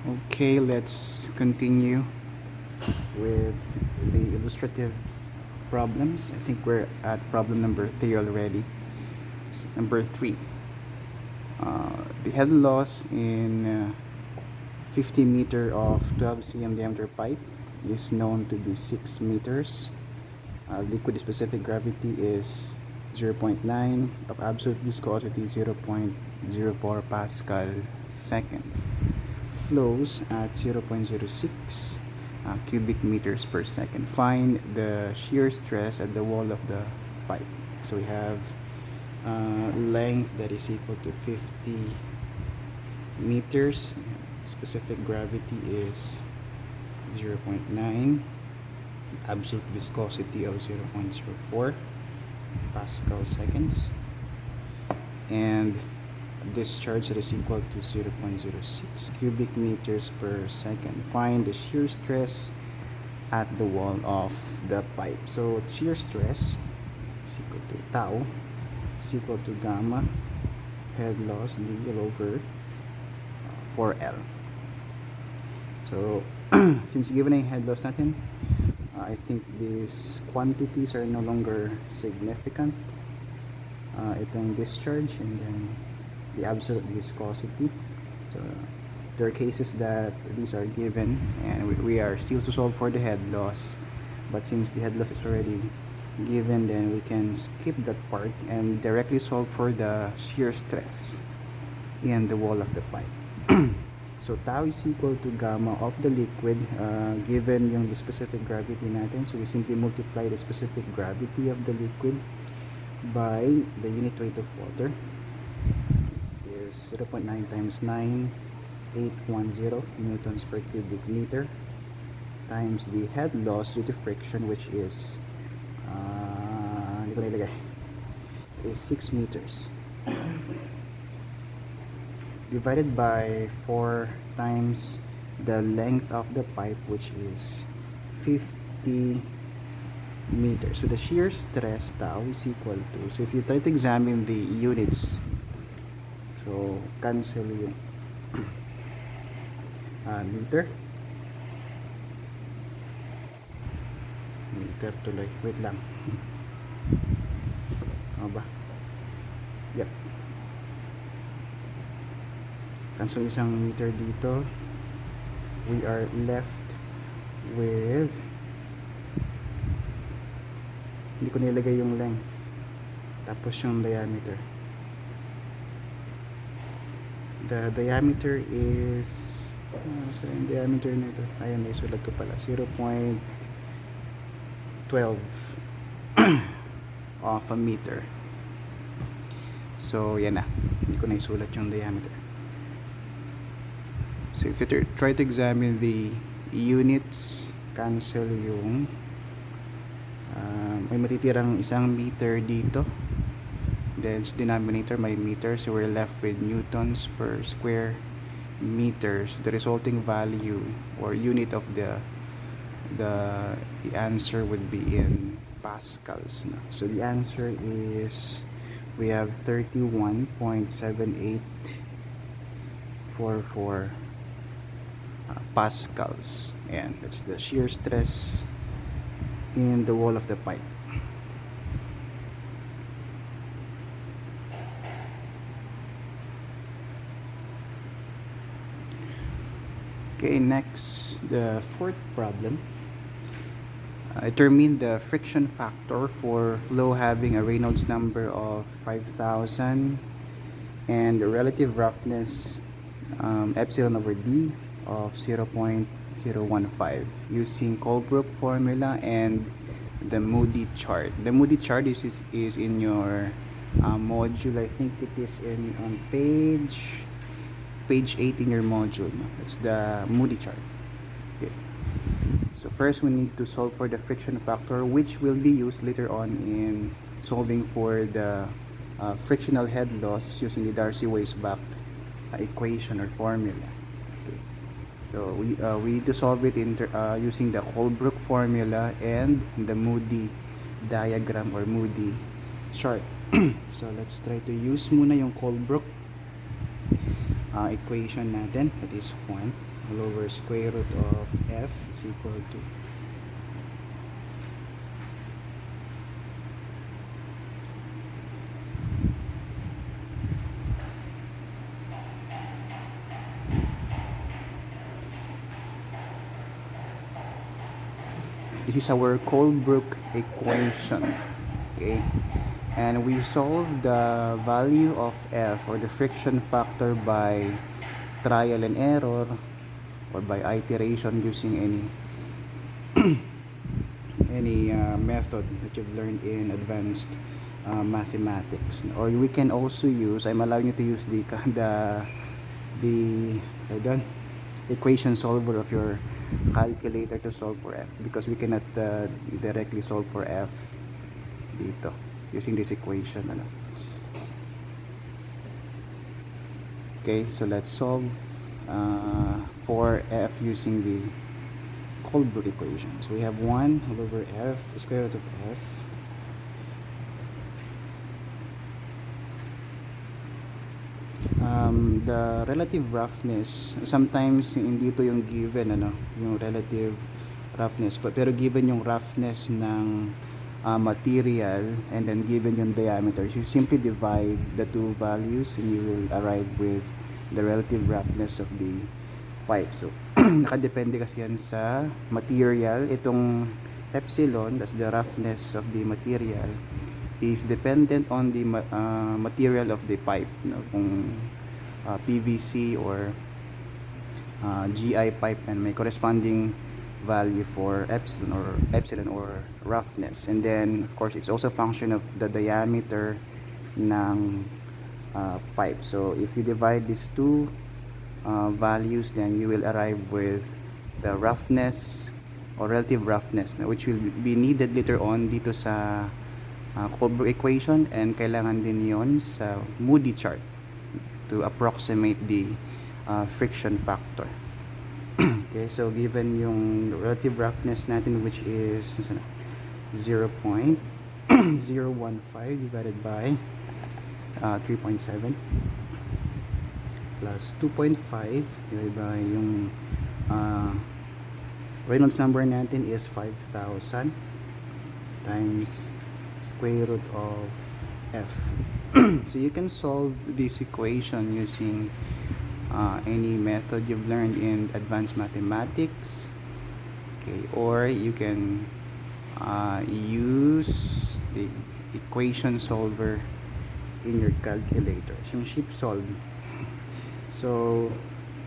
Okay, let's continue with the illustrative problems. I think we're at problem number 3 already. So number 3. The head loss in 50 meter of 12 cm diameter pipe is known to be 6 meters. Liquid specific gravity is 0.9, of absolute viscosity 0.04 Pascal seconds. Flows at 0.06 cubic meters per second. Find the shear stress at the wall of the pipe. So we have length that is equal to 50 meters. Specific gravity is 0.9. Absolute viscosity of 0.04 Pascal seconds. And discharge that is equal to 0.06 cubic meters per second. Find the shear stress at the wall of the pipe. So shear stress is equal to tau is equal to gamma head loss d over 4L. So since given a head loss natin, I think these quantities are no longer significant. Itong discharge and then the absolute viscosity. So there are cases that these are given and we are still to solve for the head loss, but since the head loss is already given, then we can skip that part and directly solve for the shear stress in the wall of the pipe. So tau is equal to gamma of the liquid, given yung the specific gravity natin, so we simply multiply the specific gravity of the liquid by the unit weight of water. 0.9 times 9, 810 newtons per cubic meter times the head loss due to friction, which is hindi ko nilagay, is 6 meters, divided by 4 times the length of the pipe, which is 50 meters. So the shear stress tau is equal to, so if you try to examine the units, so cancel yung meter tuloy, wait lang. Ano ba? Yep, cancel isang meter dito. We are left with, hindi ko nilagay yung length tapos yung diameter. The diameter is so yung diameter nito, ayan, naisulat ko pala, 0.12 of a meter. So yan na, hindi ko naisulat yung diameter. So if you try to examine the units, cancel yung may matitirang isang meter dito, then denominator may meter, so we're left with newtons per square meter. So the resulting value or unit of the answer would be in pascals, no? So the answer is, we have 31.7844 pascals, and that's the shear stress in the wall of the pipe. Okay, next, the fourth problem. Determine the friction factor for flow having a Reynolds number of 5,000 and the relative roughness epsilon over d of 0.015 using Colebrook formula and the Moody chart. The Moody chart is in your module. I think it is on page 8 in your module, no? That's the Moody chart. Okay, so first we need to solve for the friction factor, which will be used later on in solving for the frictional head loss using the Darcy-Weisbach equation or formula. Okay, so we need to solve it using the Colebrook formula and the Moody diagram or Moody chart. So let's try to use muna yung Colebrook equation natin. That is 1 all over square root of f is equal to this is our Colebrook equation. Okay, and we solve the value of f, or the friction factor, by trial and error or by iteration using any method that you've learned in advanced mathematics. Or we can also use, I'm allowing you to use the equation solver of your calculator to solve for f, because we cannot directly solve for f dito using this equation. Okay, so let's solve for f using the Colebrook equation. So we have 1 all over f, square root of f, the relative roughness, sometimes hindi ito yung given, yung relative roughness, pero given yung roughness ng material, and then given yung diameter, you simply divide the two values and you will arrive with the relative roughness of the pipe. So nakadepende kasi yan sa material. Itong epsilon, that's the roughness of the material, is dependent on the material of the pipe, kung PVC or GI pipe, and may corresponding value for epsilon or roughness. And then of course it's also a function of the diameter ng pipe. So if you divide these two values, then you will arrive with the roughness or relative roughness, which will be needed later on dito sa Colebrook equation, and kailangan din yon sa Moody chart to approximate the friction factor. Okay, so given yung relative roughness natin, which is 0.015 divided by 3.7 plus 2.5 divided by yung Reynolds number natin is 5,000 times square root of f. So you can solve this equation using any method you've learned in advanced mathematics, okay, or you can use the equation solver in your calculator, yung sheep solve. So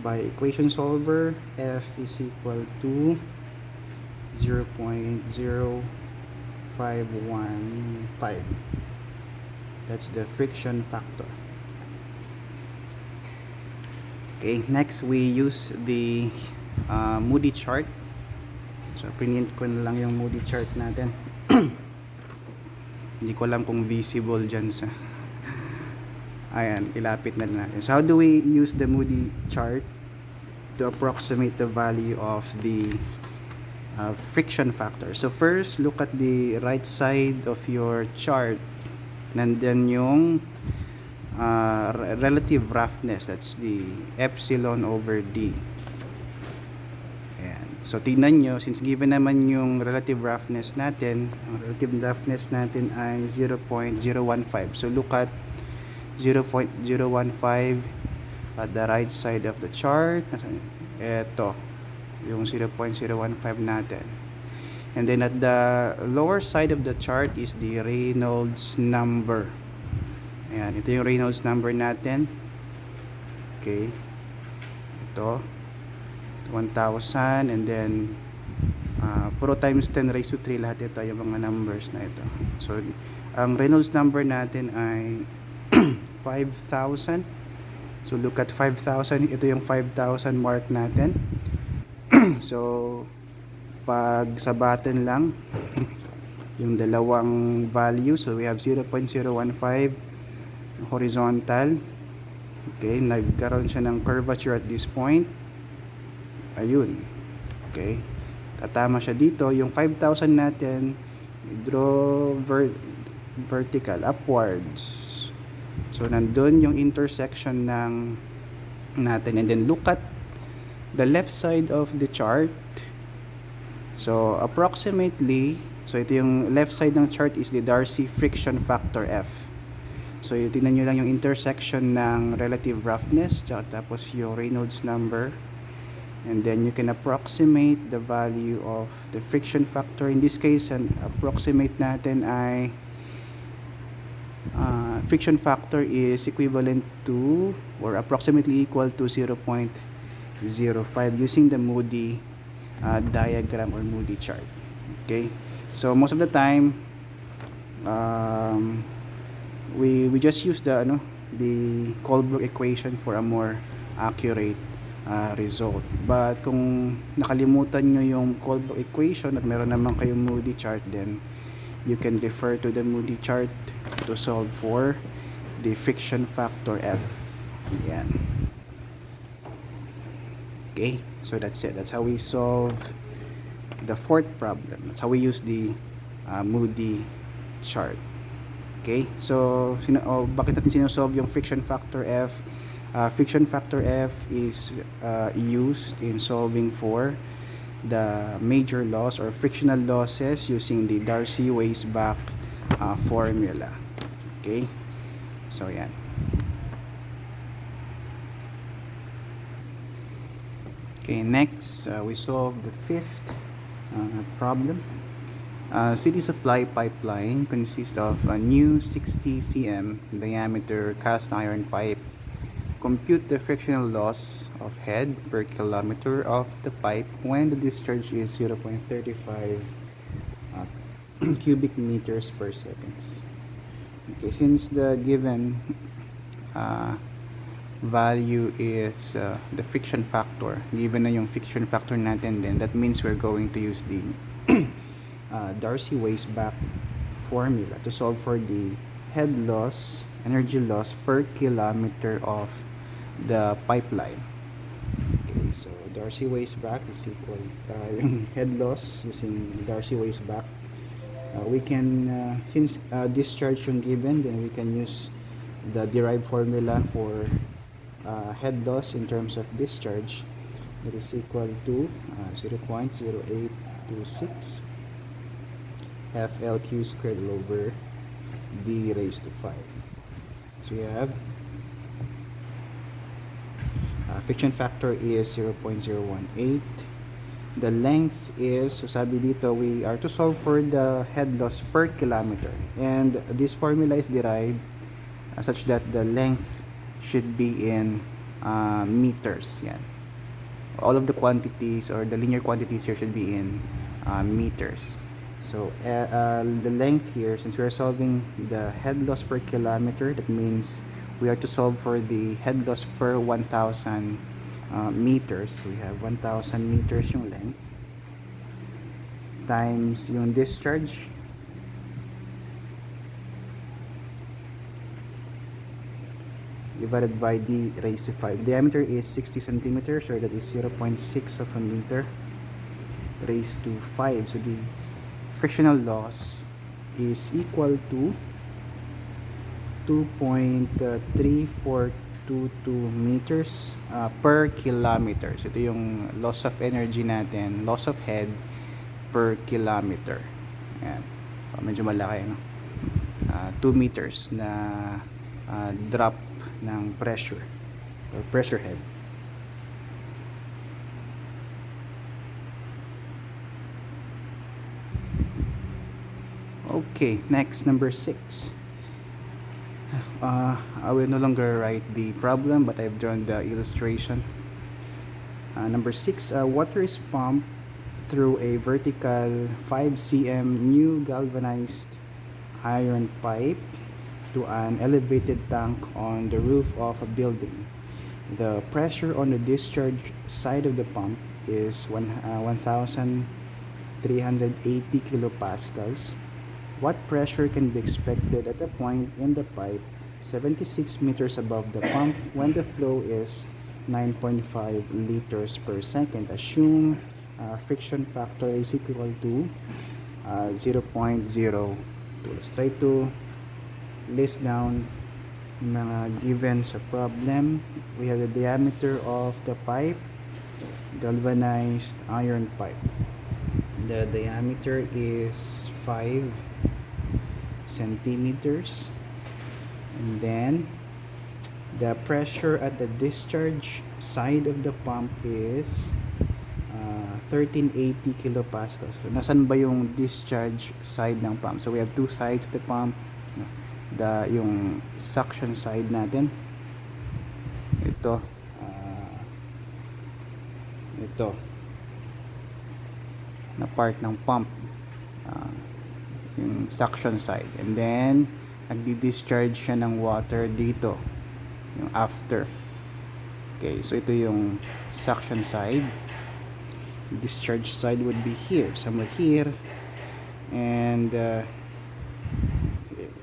by equation solver, f is equal to 0.0515. That's the friction factor. Okay, next we use the Moody chart. So print ko na lang yung Moody chart natin. Hindi ko alam kung visible dyan sa ayan, ilapit na natin. So how do we use the Moody chart to approximate the value of the friction factor? So first, look at the right side of your chart. Nandyan yung relative roughness, that's the epsilon over d. Ayan. So tingnan nyo, since given naman yung relative roughness natin, ang relative roughness natin ay 0.015. So look at 0.015 at the right side of the chart. Eto yung 0.015 natin. And then at the lower side of the chart is the Reynolds number. Ayan, ito yung Reynolds number natin. Okay. Ito 1,000, and then puro times 10 raised to 3 lahat ito yung mga numbers na ito. So ang Reynolds number natin ay 5,000. So look at 5,000. Ito yung 5,000 mark natin. So pag sabatin lang yung dalawang value, so we have 0.015 horizontal. Okay, nagkaroon siya ng curvature at this point. Ayun. Okay, tatama siya dito. Yung 5,000 natin, draw vertical upwards. So nandun yung intersection ng natin, and then look at the left side of the chart, so approximately, so ito yung left side ng chart is the Darcy friction factor F. So tingnan nyo lang yung intersection ng relative roughness, tapos yung Reynolds number, and then you can approximate the value of the friction factor. In this case, an approximate natin ay friction factor is equivalent to or approximately equal to 0.05 using the Moody diagram or Moody chart. Okay, so most of the time we just use the Colebrook equation for a more accurate result. But kung nakalimutan nyo yung Colebrook equation at meron naman kayong Moody chart, then you can refer to the Moody chart to solve for the friction factor F. Yan. Okay, so that's it. That's how we solve the fourth problem. That's how we use the Moody chart. Okay, so bakit natin sinosolve yung friction factor F? Friction factor F is used in solving for the major loss or frictional losses using the Darcy-Weisbach formula. Okay, so yan. Okay, next we solve the fifth problem. City supply pipeline consists of a new 60 cm diameter cast iron pipe. Compute the frictional loss of head per kilometer of the pipe when the discharge is 0.35 cubic meters per second. Okay, since the given value is the friction factor, given na yung friction factor natin, then that means we're going to use the Darcy-Weisbach formula to solve for the head loss, energy loss per kilometer of the pipeline. Okay, so Darcy-Weisbach is equal yung head loss using Darcy-Weisbach. We can since discharge yung given, then we can use the derived formula for head loss in terms of discharge. That is equal to 0.0826 FLQ squared over D raised to 5. So we have friction factor is 0.018. The length is, so sabi dito, we are to solve for the head loss per kilometer, and this formula is derived such that the length should be in meters. Yan. All of the quantities or the linear quantities here should be in meters. So the length here, since we are solving the head loss per kilometer, that means we are to solve for the head loss per 1,000 meters. So we have 1,000 meters yung length times yung discharge divided by D raised to 5. Diameter is 60 centimeters, so that is 0.6 of a meter raised to 5. So the frictional loss is equal to 2.3422 meters per kilometer. So ito yung loss of energy natin, loss of head per kilometer. Ayan. Medyo malaki, no? 2 meters na drop ng pressure or pressure head. Okay, next, number 6. I will no longer write the problem, but I've drawn the illustration. Number 6, water is pumped through a vertical 5 cm new galvanized iron pipe to an elevated tank on the roof of a building. The pressure on the discharge side of the pump is 1,380 kilopascals. What pressure can be expected at a point in the pipe 76 meters above the pump when the flow is 9.5 liters per second? Assume friction factor is equal to 0.02. Let's try to list down mga given sa problem. We have the diameter of the pipe galvanized iron pipe. The diameter is 5 centimeters, and then the pressure at the discharge side of the pump is 1380 kilopascals. So nasan ba yung discharge side ng pump? So we have two sides of the pump. Yung suction side natin, ito na part ng pump, yung suction side, and then nagdi-discharge siya ng water dito, yung after. Okay, so ito yung suction side. Discharge side would be here, somewhere here, and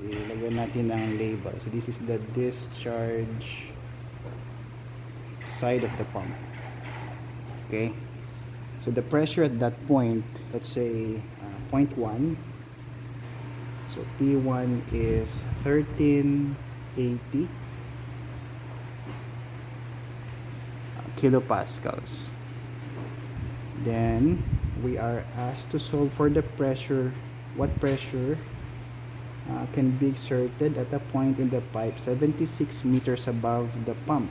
ilagay natin ang label. So this is the discharge side of the pump. Okay, so the pressure at that point, let's say point 1. So P1 is 1380 kilopascals. Then we are asked to solve for the pressure. What pressure can be exerted at a point in the pipe 76 meters above the pump?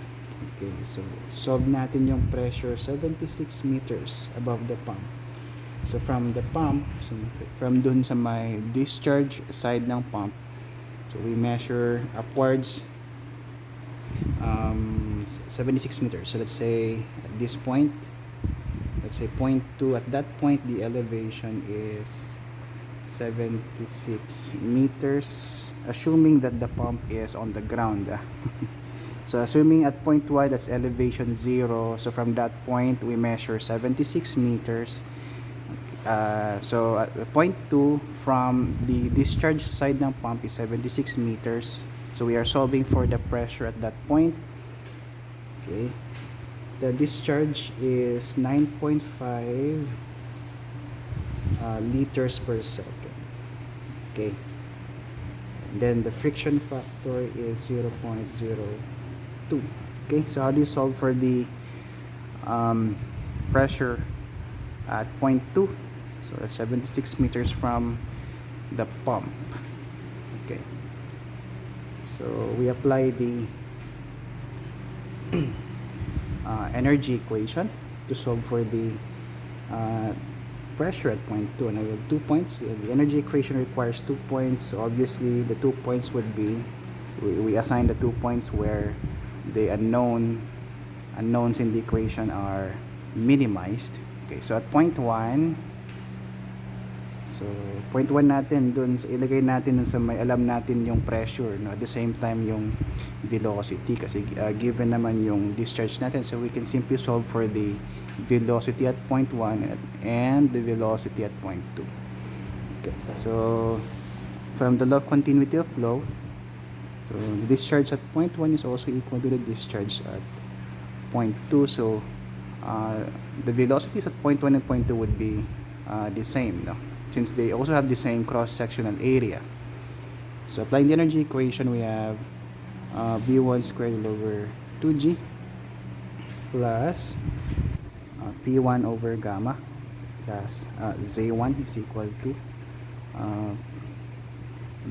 Okay, so solve natin yung pressure 76 meters above the pump. So from the pump, so from dun sa may discharge side ng pump, so we measure upwards 76 meters. So let's say at this point, let's say point 2. At that point, the elevation is 76 meters, assuming that the pump is on the ground. So assuming at point Y, that's elevation 0. So from that point, we measure 76 meters. So at point 2, from the discharge side ng pump is 76 meters. So we are solving for the pressure at that point. Okay, the discharge is 9.5 liters per second. Okay, and then the friction factor is 0.02. Okay, so how do you solve for the pressure at point 2? So that's 76 meters from the pump. Okay, so we apply the energy equation to solve for the pressure at point 2, and we have 2 points. The energy equation requires 2 points, so obviously the 2 points would be, we assign the 2 points where the unknowns in the equation are minimized. Okay, so at point 1, so point 1 natin dun, so ilagay natin dun sa may alam natin yung pressure, no? At the same time yung velocity, kasi given naman yung discharge natin, so we can simply solve for the velocity at point 1 and the velocity at point 2. Okay, so from the law of continuity of flow, so the discharge at point 1 is also equal to the discharge at point 2. So the velocities at point 1 and point 2 would be the same, no? Since they also have the same cross-sectional area. So applying the energy equation, we have V1 squared all over 2G plus P1 over gamma plus Z1 is equal to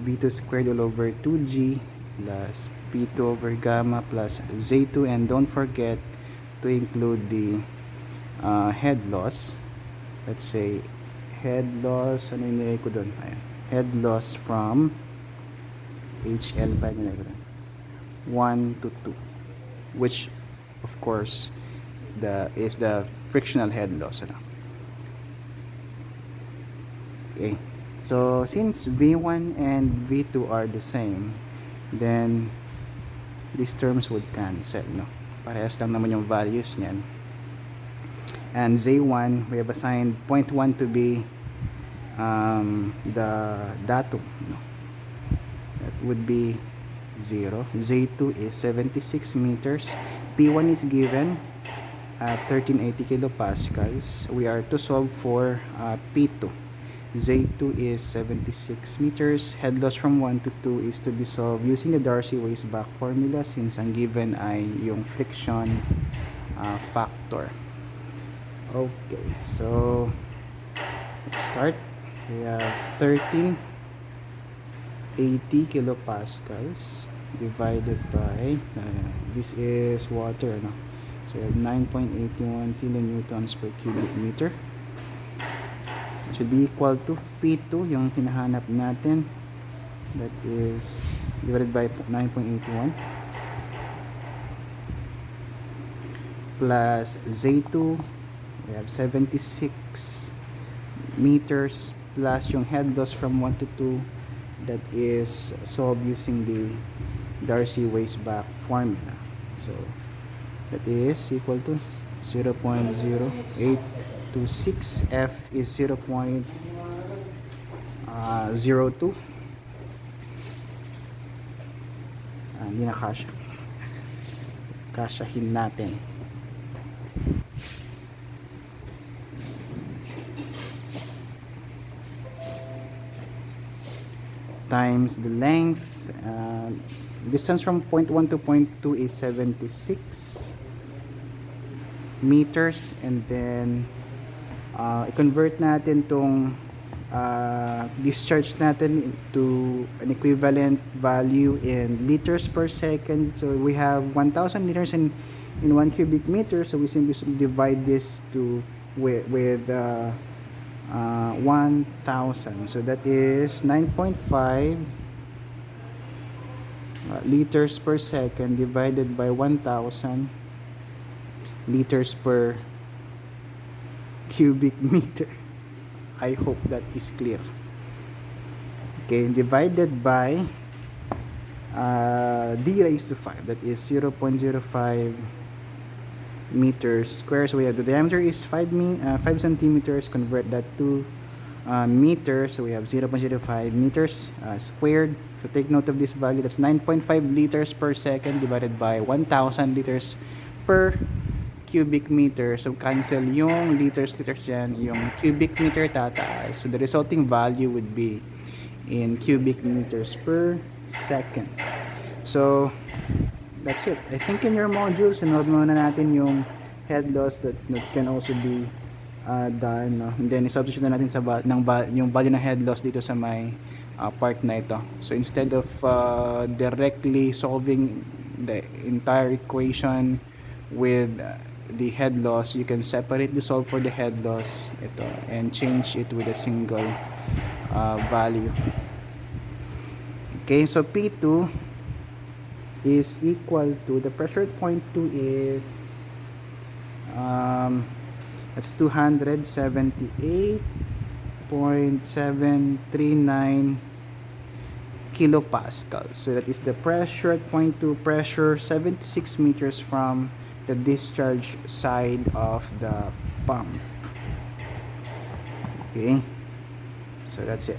V2 squared all over 2G plus P2 over gamma plus Z2, and don't forget to include the head loss. Let's say head loss, ano yung nilagay ko doon? Ayan. Head loss from HL pa nilagay ko doon, 1 to 2, which of course is the frictional head loss, ano? Okay, so since V1 and V2 are the same, then these terms would cancel, no? Parehas lang naman yung values niyan. And Z1, we have assigned point 1 to be the datum, no? That would be 0. Z2 is 76 meters. P1 is given at 1380 kilopascals. We are to solve for P2. Z2 is 76 meters. Head loss from 1 to 2 is to be solved using the Darcy waste back formula, since ang given ay yung friction factor. Okay, so let's start. We have 1380 kilopascals divided by this is water, no? So we have 9.81 kilonewtons per cubic meter. It should be equal to P2, yung hinahanap natin, that is divided by 9.81 plus Z2, we have 76 meters plus yung head loss from 1 to 2, that is solved using the Darcy Weisbach formula. So that is equal to 0.0826. F is 0.02. Hindi na kasya. Kasyahin natin. Times the length. Distance from point 1 to point 2 is 76 meters, and then i-convert natin tong discharge natin to an equivalent value in liters per second. So we have 1,000 liters in 1 cubic meter, so we simply divide this to with 1,000, so that is 9.5 liters per second divided by 1,000 liters per cubic meter. I hope that is clear. Okay, divided by d raised to 5, that is 0.05 meters square. So we have the diameter is 5 centimeters. Convert that to meters, so we have 0.05 meters squared. So take note of this value, that's 9.5 liters per second divided by 1,000 liters per cubic meter. So cancel yung liters dyan, yung cubic meter tataas, so the resulting value would be in cubic meters per second. So that's it. I think in your modules, sinod muna natin yung head loss that can also be done, no? And then i-substitute na natin sa yung value ng head loss dito sa may part na ito. So instead of directly solving the entire equation with the head loss, you can separate the solve for the head loss ito and change it with a single value. Okay, so P2 is equal to, the pressure at point 2 is that's 278.739 kilopascals. So that is the pressure at point 2, pressure 76 meters from the discharge side of the pump. Okay, so that's it.